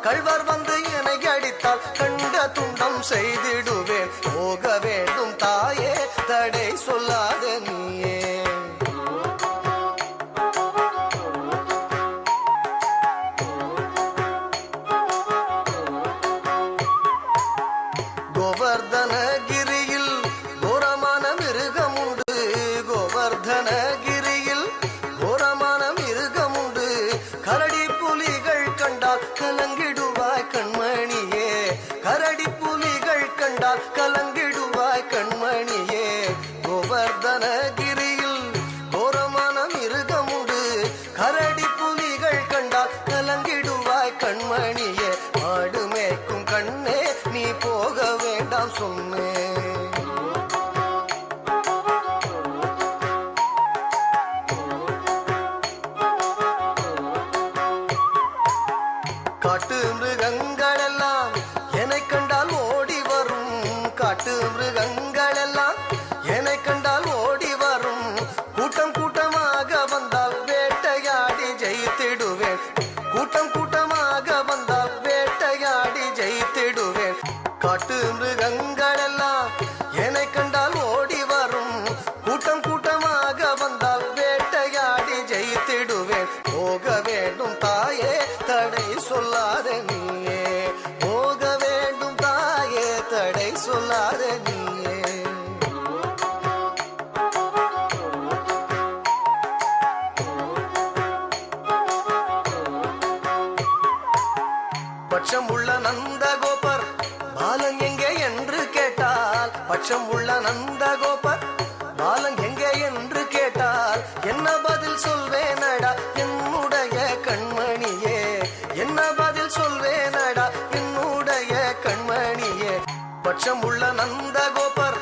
கள்வர் வந்து என்னை அடித்தால் கண்ட துண்டம் செய்திடுவேன். போக வேண்டும் தாயே, தடை சொல்லாத நீயே. கோவர்தனகிரியில் கோரமான மிருகம் உண்டு. கோவர்தனகிரியில் கோரமான மிருகம் உண்டு. கரடி புலிகள் கண்டால் கலங்கிடுவாய் கண்மணியே. கரடி புலிகள் கண்டால் கலங்கிடுவாய் கண்மணியே. கோவர்தனகிரியில் கோரமான மிருகம் உண்டு. கரடி புலிகள் கண்டால் கலங்கிடுவாய் கண்மணியே. மாடு மேய்க்கும் கண்ணே நீ போக வேண்டாம் சொன்னேன். பட்சம் உள்ள நந்தகோபர் பாலன் எங்கே என்று கேட்டால், பட்சம் உள்ள நந்தகோபர் பாலன் எங்கே என்று கேட்டால், என்ன பதில் சொல்வேனடா என்னுடைய கண்மணியே, என்ன பதில் சொல்வேனடா என்னுடைய கண்மணியே. பட்சம் உள்ள நந்தகோபர்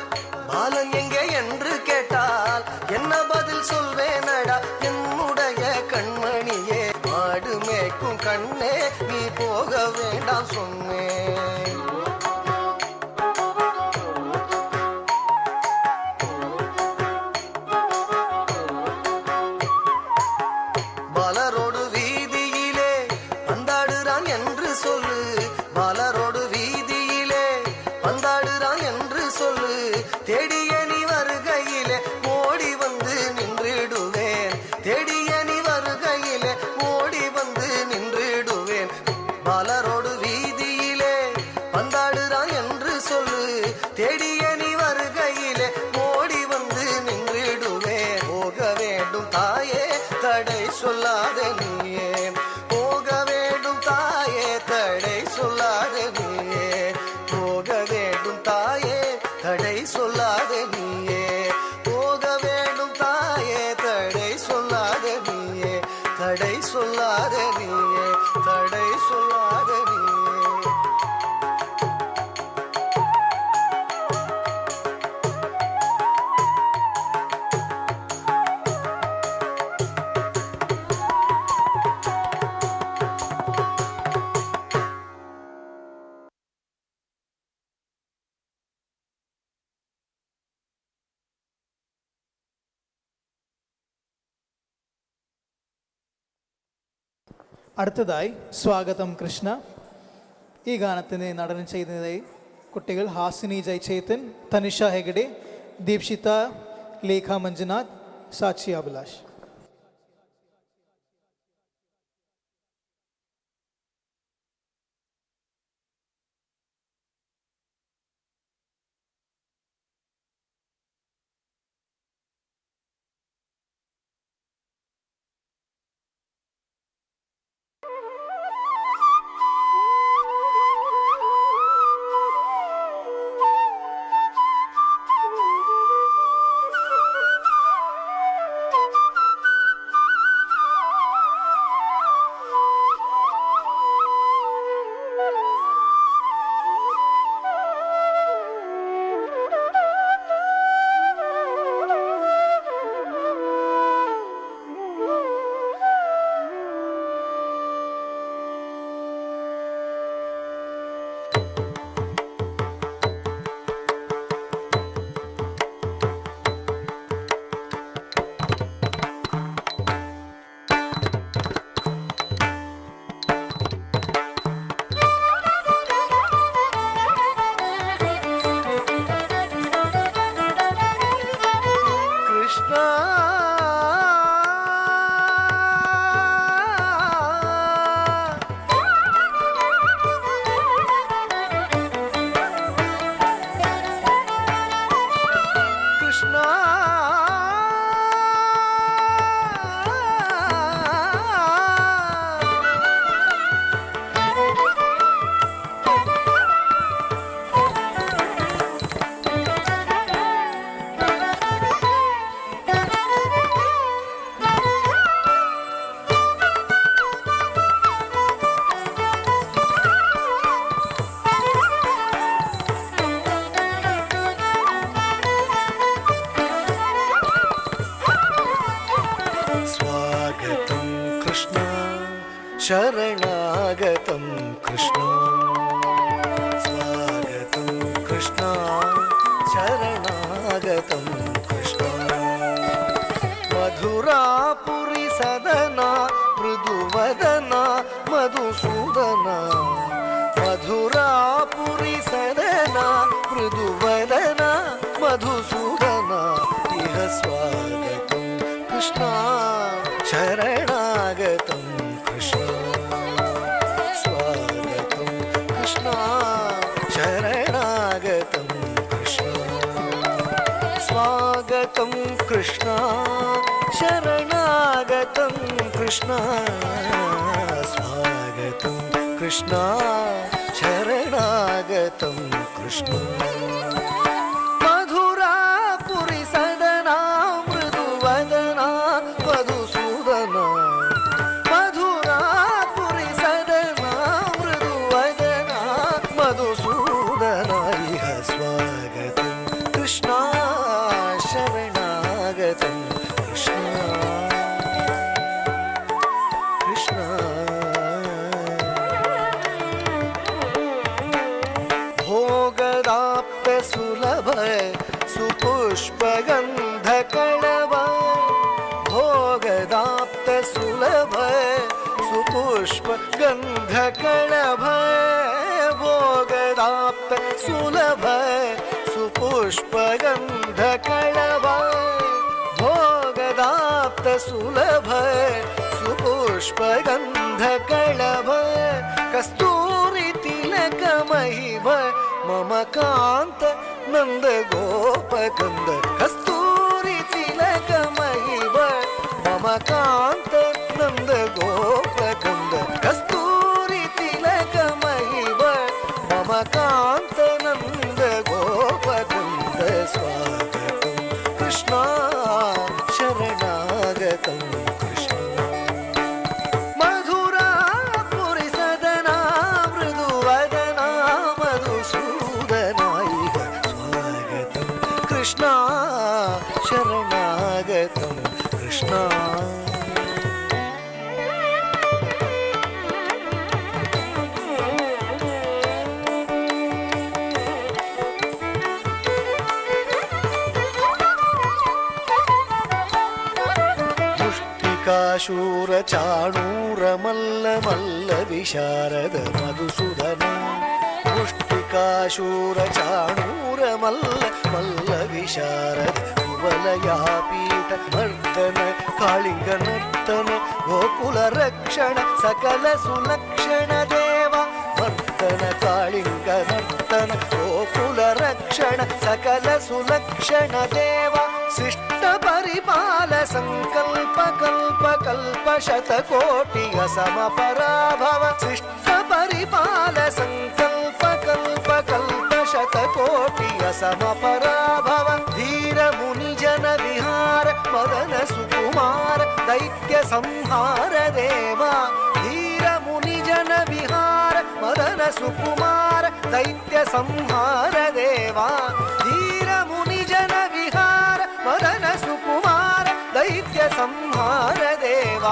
பாலன் எங்கே என்று கேட்டால், என்ன பதில் சொல்வேனடா என்னுடைய கண்மணியே. மாடு மேய்க்கும் கண்ணே நீ போக வேண்டாம் சொன்னேன். பாலரோடு வீதியிலே வந்தாடுறான் என்று சொல்லு, பாலரோடு வீதியிலே வந்தாடுறான் என்று சொல்லு. தேடிய நீ வருகையிலே ஓடி வந்து நின்றிடுவேன், தேடிய நீ வருகையிலே ஓடி வந்து நின்றிடுவேன். பாலரோடு வீதியிலே வந்தாடுறான் என்று சொல்லு, தேடிய நீ வருகையிலே ஓடி வந்து நின்றிடுவேன். போக வேண்டும் தாயே தடை சொல்லாத நீயே, போக வேண்டும் தாயே தடை சொல்லாத நீயே, போக வேண்டும் தாயே தடை சொல்லாத நீயே, போக வேண்டும் தாயே தடை சொல்லாத நீயே, தடை சொல்லாத நீயே, தடை சொல்லாத நீயே. അടുത്തതായി സ്വാഗതം കൃഷ്ണ. ഈ ഗാനത്തിന് നടനം ചെയ്യുന്നതായി കുട്ടികൾ ഹാസിനി ജയ്ചേതൻ, തനിഷ ഹെഗഡെ, ദീപ്ഷിത, ലേഖ മഞ്ജുനാഥ്, സാക്ഷി അഭിലാഷ്. शरणागतं कृष्ण स्वागतं कृष्ण शरणागतं कृष्ण मधुरापुरी सदना मृदुवदना मधुसूदना मधुरापुरी सदना मृदुवदना मधुसूदना इह स्वागतं कृष्ण शरणागतं शरणागतं कृष्ण स्वागतं कृष्ण शरणागतं कृष्ण स्वागतं కృష్ణ శరణాగతం కృష్ణ మధురాపురి సదనా మృదువదనా మధుసూదన మధురాపురి సదనా మృదువదనా మధుసూదన ఇహ స్వాగతం కృష్ణ శరణాగతం కృష్ణ కృష్ణ భోగదాప్త సులభ సుపుష్పగంధ కళవ భోగదాప్త సులభ సుపుష్పగంధ కళభ భోగదాప్త సులభ సుపుష్పగంధ కళవ భోగదాప్త సులభ సుపుష్పగంధ కళభ కస్తూరి తిలక మహిమ మమ కాంత నంద గోపకంద కస్తూరి తిలక మహిమ మమ కాంత నంద గోపకంద కస్తూరి తిలక మహిమ మమ కాంత నంద గోపకంద స్వాగతం కృష్ణ శరణాగతం కృష్ణ మధురాపురి సదనా మృదువదనా మధుసూదనా ఇహ స్వాగతం కృష్ణ శరణాగతం కృష్ణ ముష్టికాశూర చాణూర మల్ల మల్ల విశారద మధుసూదన ముష్టికాశూర చాణూర మల్ల మల్ల విశారద కువలయాపీఠ మర్దన కాళింగ నర్తన గోకుల రక్షణ సకల సులక్షణ దేవ మర్దన కాళింగ నర్తన గోకుల రక్షణ సకల సులక్షణ దేవ శిష్ట పరిపాల సంకల్ప కల్ప కల్ప శతకోటి అసమ పరాభవ శిష్ట పరిపాల సంకల్ప కల్ప కల్ప శతకోటి అసమ పరాభవ ధీర ముని జన విహార మదన సుకుమార దైత్య సంహార దేవ ధీర ముని జన విహార మదన సుకుమార దైత్య సంహార దేవ ధీర ముని జన విహార మదన సుకుమార దైత్య సంహార దేవ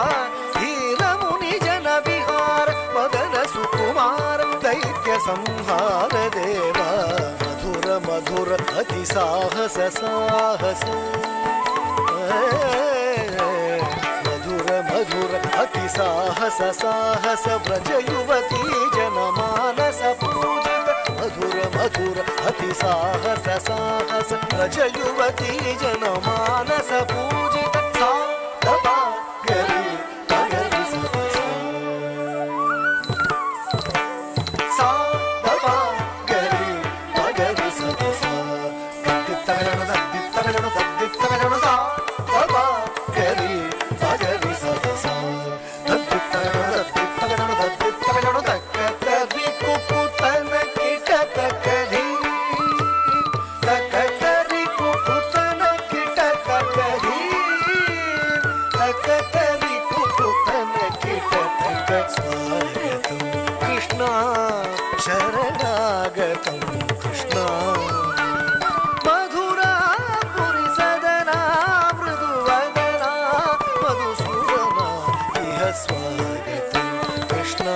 ధీర ముని జన విహార మదన సుకుమార దైత్య సంహార దేవ మధుర మధుర అతి సాహస సాహస మధుర మధుర అతి సాహస సాహస వ్రజ యువతీ జన మానస పూజిత మధుర మధుర అతి సాహస సాహస వ్రజ యువతీ జన మానస పూజిత సా దపా గరి పగరి సా దపా గరి పగరి సా దత్తిత్తగలను దత్తిత్తగలను దత్తిత్తగలను సా దపా గరి పగరి సా దత్తిత్తగలను దత్తిత్తగలను దత్తిత్తగలను తక్కతరి కుకుతన కిట తక్కది తక్కతరి కుకుతన కిట తక్కది తక్కతరి కుకుతన కిట తక్క స్వాగతం కృష్ణ శరణాగతం కృష్ణ మధురాపురి సదనా మృదువదనా మధుసూదనా ఇహ స్వాగతం కృష్ణ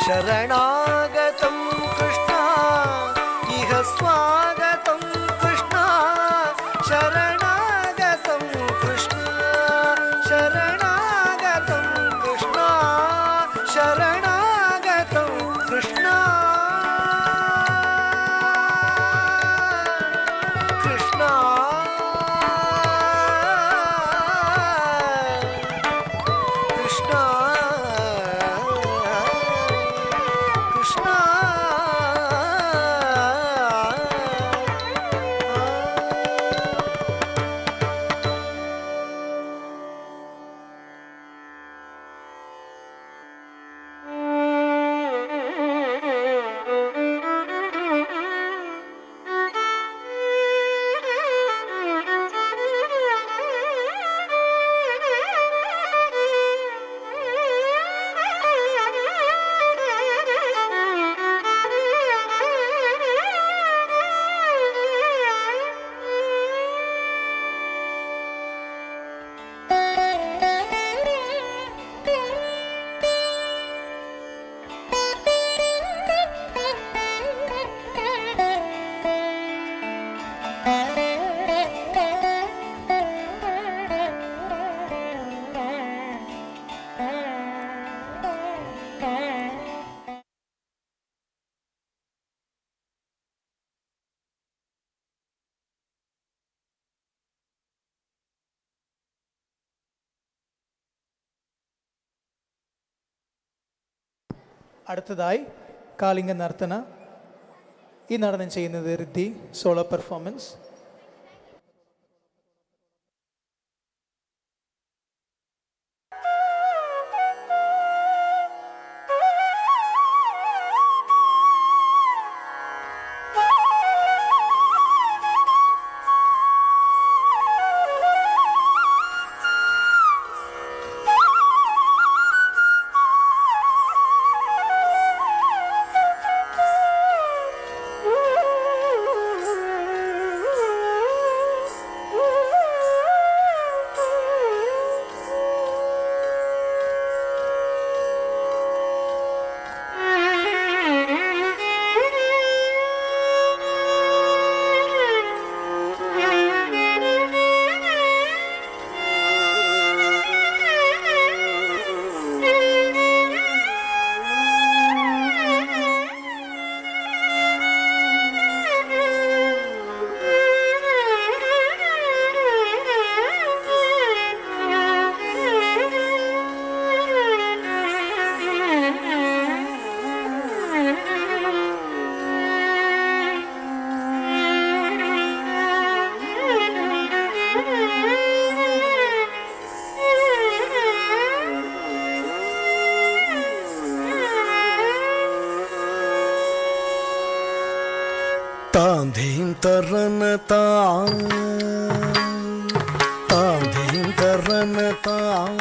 శరణాగతం కృష్ణ ఇహ స్వాగతం కృష్ణ శరణాగతం కృష్ణ శరణాగతం కృష్ణ శరణాగతం కృష్ణ కృష్ణ కృష్ణ അടുത്തതായി കാളിംഗ നർത്തന. ഈ നടനം ചെയ്യുന്നത് റിദ്ധി, സോളോ പെർഫോമൻസ്. താം ധീം തറന താം താം ധീം തറന താം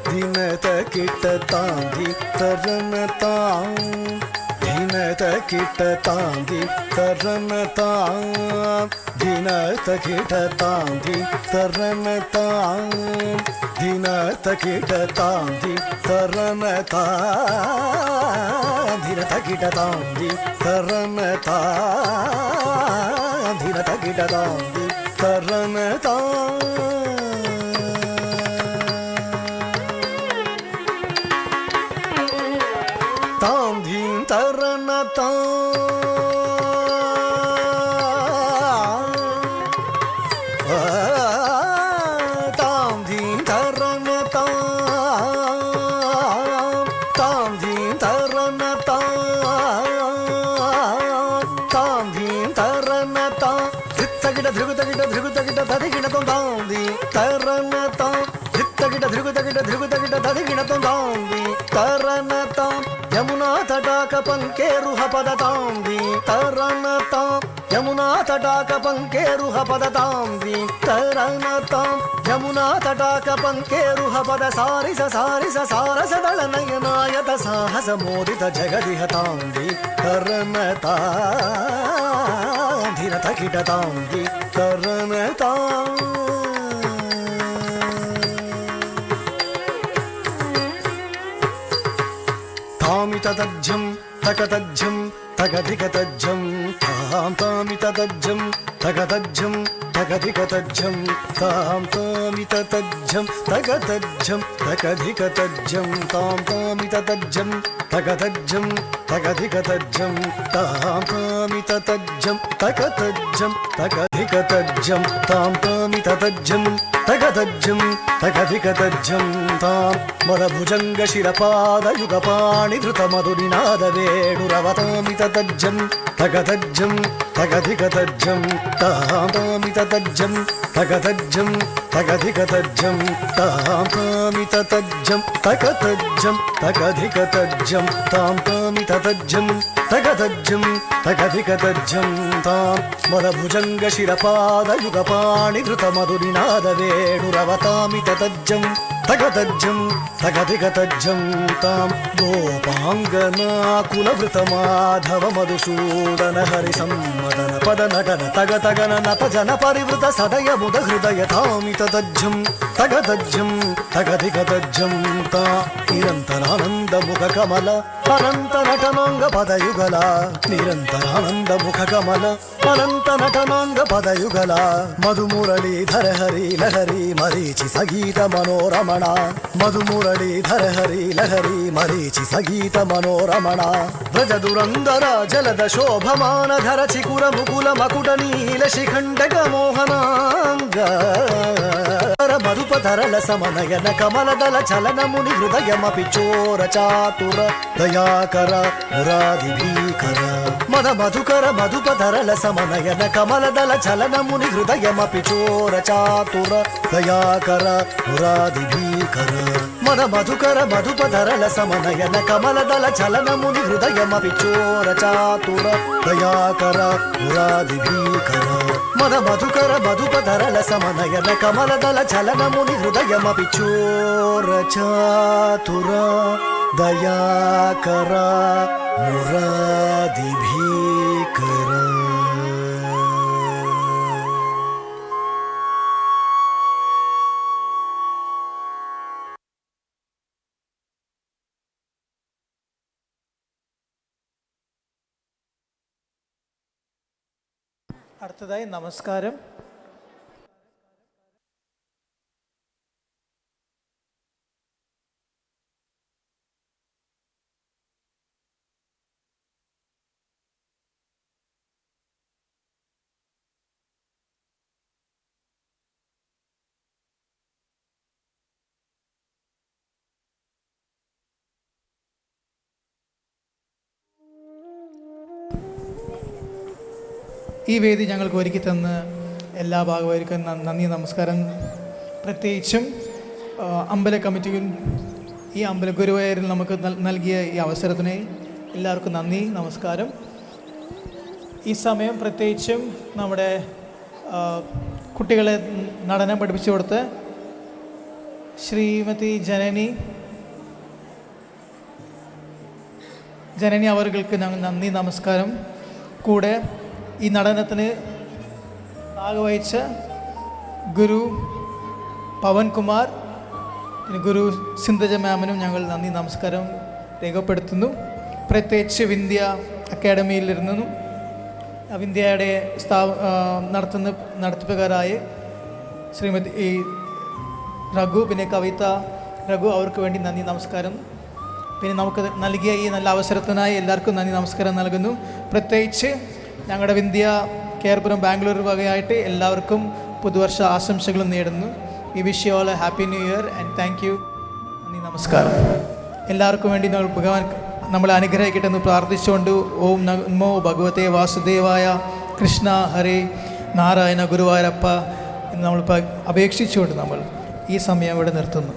ധിനത കിട്ട താം ധീ തറന താം ധിനത കിട്ട താം ധീ തറന താം ധിനത കിട്ട താം ധീ തറന താം ധിനത കിട്ട താം ധീ തറന താം ധിനത കിട്ട താം ധീ തറന താം ധിനത കിട്ട താം ധീ തറന താം. താം ധീം തറന താം താം ധീം തറന താം താം ധീം തറന താം ധീം തറന താം ധിത്തകിട ധൃഗുതകിട ധൃഗുതകിട തതികിടത്തം താം ധീ തറന താം ധിത്തകിട ധൃഗുതകിട ധൃഗുതകിട തതികിടത്തം താം ധീ തറന താം యమునా తటాక పంకేరుహ పదతాం ధీ తరణ తాం యమునా తటాక పంకేరుహ పదతాం ధీ తరణ తాం యమునా తటాక పంకేరుహ పద సారిస సారిస సారస దళ నయనాయత సాహస మోదిత జగదిహ తాం ధీ తరణ తాం ధిరత కిట తాం ధీ తరణ తాం. తామితజ్జం తకతజ్జం తగధికతజ్జం తాం తామితజ్జం తగతజ్జం తగధికతజ్జం తాం తామితజ్జం తగతజ్జం తగధికతజ్జం తాం తామితజ్జం తగతజ్జం తగధికతజ్జం తాం తామితజ్జం తగతజ్జం తగధికతజ్జం తాం తామితజ్జం తగతజ్జం తగధికతజ్జం తాం మదభుజంగ శిరపాదయుగపాణి ధృత మధునినాద వేణురవతామితజ్జం తగతజ్జం తగధికతజ్జం తాం తామితజ్జం తగతజ్జం తగధికతజ్జం తాం తామితజ్జం తగతజ్జం తగధికతజ్జం తాం తామితజ్జం తగతజ్జం తగధికతజ్జం తాం మదభుజంగ శిరపాదయుగపాణి ధృత మధునినాద వేణురవతామితజ్జం తగతజ్జం తగధికతజ్జం తాం గోపాంగనాకులవృత మాధవ మధుసూదన హరి సమ్మదన పద నటన తగ తగన నత జన పరివృత సదయ ముద హృదయ తామితజ్జం తగతజ్జం తగధికతజ్జం తా నిరంతరానంద ముఖ కమల అనంత నటనాంగ పదయుగల నిరంతరానంద ముఖ కమల అనంత నటనాంగ పదయుగల మధుమురళీధర హరి లహరి మరీచి సంగీత మనోరమణ మధుమురళీధర హరి లహరి మరీచి సంగీత మనోరమణ వ్రజ దురందర జలద శోభమాన ధర చికుర ముకుల మకుట నీల శిఖండక మోహనాంగ మధుపధరల సమనయన కమలదల చలన ముని హృదయమపి చోర చాతుర దయాకర మురాది భీకర మద మధుకర మధుపధరల సమనయన కమలదల చలన ముని హృదయమపి చోర చాతుర దయాకర మురాది భీకర మద మధుకర మధుపధరల సమనయన కమలదల చలన ముని హృదయమపి చోర చాతుర దయాకర మురాది భీకర మద మధుకర మధుపధరల సమనయన కమలదల చలన ముని హృదయమపి చోర చాతుర దయాకర మురాది భీకర. അടുത്തതായി നമസ്കാരം. ഈ വേദി ഞങ്ങൾക്ക് ഒരുക്കി തന്ന് എല്ലാ ഭാഗവാർക്കും നന്ദി നമസ്കാരം. പ്രത്യേകിച്ചും അമ്പല കമ്മിറ്റിയും ഈ അമ്പല ഗുരുവായൂരിൽ നമുക്ക് നൽകിയ ഈ അവസരത്തിന് എല്ലാവർക്കും നന്ദി നമസ്കാരം. ഈ സമയം പ്രത്യേകിച്ചും നമ്മുടെ കുട്ടികളെ നടനം പഠിപ്പിച്ചു കൊടുത്ത് ശ്രീമതി ജനനി അവർക്ക് ഞങ്ങൾ നന്ദി നമസ്കാരം. കൂടെ ഈ നടനത്തിന് ഭാഗവഹിച്ച ഗുരു പവൻകുമാർ, ഗുരു സിന്ധജ മാമിനും ഞങ്ങൾ നന്ദി നമസ്കാരം രേഖപ്പെടുത്തുന്നു. പ്രത്യേകിച്ച് വിന്ധ്യ അക്കാഡമിയിലിരുന്നു വിന്ധ്യയുടെ നടത്തിപ്പുകാരായ ശ്രീമതി രഘു, പിന്നെ കവിത രഘു, അവർക്ക് വേണ്ടി നന്ദി നമസ്കാരം. പിന്നെ നമുക്ക് നൽകിയ ഈ നല്ല അവസരത്തിനായി എല്ലാവർക്കും നന്ദി നമസ്കാരം നൽകുന്നു. പ്രത്യേകിച്ച് ഞങ്ങളുടെ വിന്ധ്യ കേരപുരം ബാംഗ്ലൂർ വകയായിട്ട് എല്ലാവർക്കും പുതുവർഷ ആശംസകളും നേടുന്നു. We wish you all A happy new year and thank you. നന്ദി നമസ്കാരം. എല്ലാവർക്കും വേണ്ടി ഭഗവാൻ നമ്മളെ അനുഗ്രഹിക്കട്ടെ എന്ന് പ്രാർത്ഥിച്ചുകൊണ്ട് ഓം നമോ ഭഗവതേ വാസുദേവായ കൃഷ്ണ ഹരേ നാരായണ ഗുരുവായൂരപ്പ എന്ന് നമ്മളിപ്പോൾ അപേക്ഷിച്ചുകൊണ്ട് നമ്മൾ ഈ സമയം ഇവിടെ നിർത്തുന്നു.